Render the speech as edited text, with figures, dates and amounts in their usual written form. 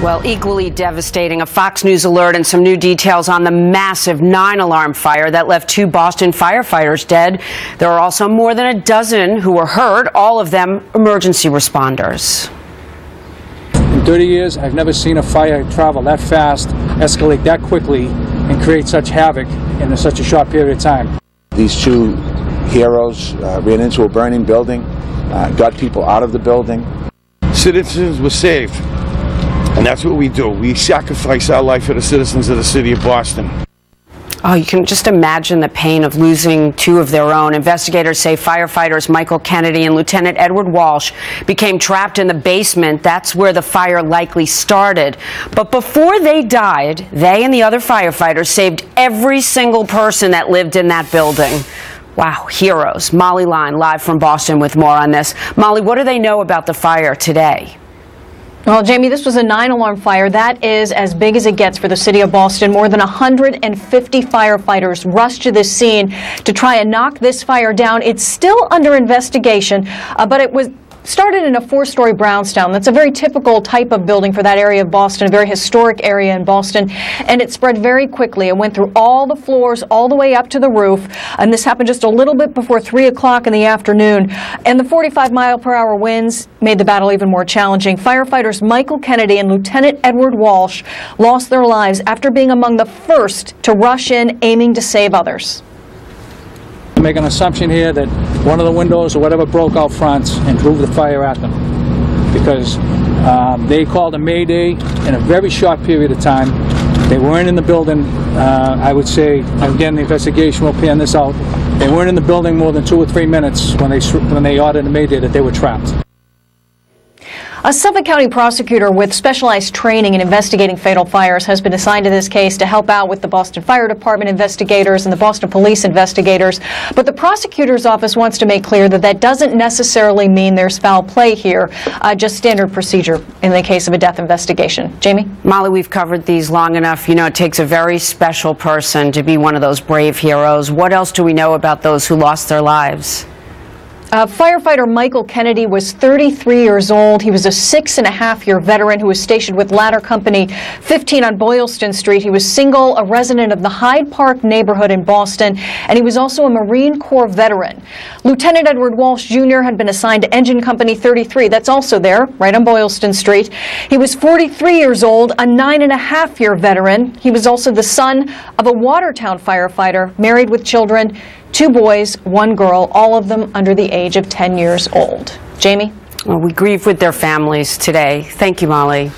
Well, equally devastating, a Fox News alert and some new details on the massive 9-alarm fire that left 2 Boston firefighters dead. There are also more than a dozen who were hurt, all of them emergency responders. In 30 years, I've never seen a fire travel that fast, escalate that quickly, and create such havoc in such a short period of time. These 2 heroes ran into a burning building, got people out of the building. Citizens were saved. And that's what we do. We sacrifice our life for the citizens of the city of Boston. Oh, you can just imagine the pain of losing 2 of their own. Investigators say firefighters Michael Kennedy and Lieutenant Edward Walsh became trapped in the basement. That's where the fire likely started. But before they died, they and the other firefighters saved every single person that lived in that building. Wow, heroes. Molly Line, live from Boston with more on this. Molly, what do they know about the fire today? Well, Jamie, this was a 9-alarm fire. That is as big as it gets for the city of Boston. More than 150 firefighters rushed to this scene to try and knock this fire down. It's still under investigation, but it was started in a 4-story brownstone. That's a very typical type of building for that area of Boston, a very historic area in Boston, and it spread very quickly. It went through all the floors, all the way up to the roof, and this happened just a little bit before 3 o'clock in the afternoon. And the 45-mile-per-hour winds made the battle even more challenging. Firefighters Michael Kennedy and Lieutenant Edward Walsh lost their lives after being among the first to rush in, aiming to save others. Make an assumption here that one of the windows or whatever broke out front and drove the fire at them, because they called a mayday in a very short period of time. They weren't in the building, I would say, again, the investigation will pan this out, they weren't in the building more than 2 or 3 minutes when they ordered a mayday that they were trapped. A Suffolk County prosecutor with specialized training in investigating fatal fires has been assigned to this case to help out with the Boston Fire Department investigators and the Boston Police investigators. But the prosecutor's office wants to make clear that that doesn't necessarily mean there's foul play here, just standard procedure in the case of a death investigation. Jamie? Molly, we've covered these long enough. You know, it takes a very special person to be one of those brave heroes. What else do we know about those who lost their lives? Firefighter Michael Kennedy was 33 years old. He was a 6.5-year veteran who was stationed with Ladder Company 15 on Boylston Street. He was single, a resident of the Hyde Park neighborhood in Boston, and he was also a Marine Corps veteran. Lieutenant Edward Walsh Jr. had been assigned to Engine Company 33. That's also there, right on Boylston Street. He was 43 years old, a 9.5-year veteran. He was also the son of a Watertown firefighter, married with children. 2 boys, 1 girl, all of them under the age of 10 years old. Jamie? Well, we grieve with their families today. Thank you, Molly.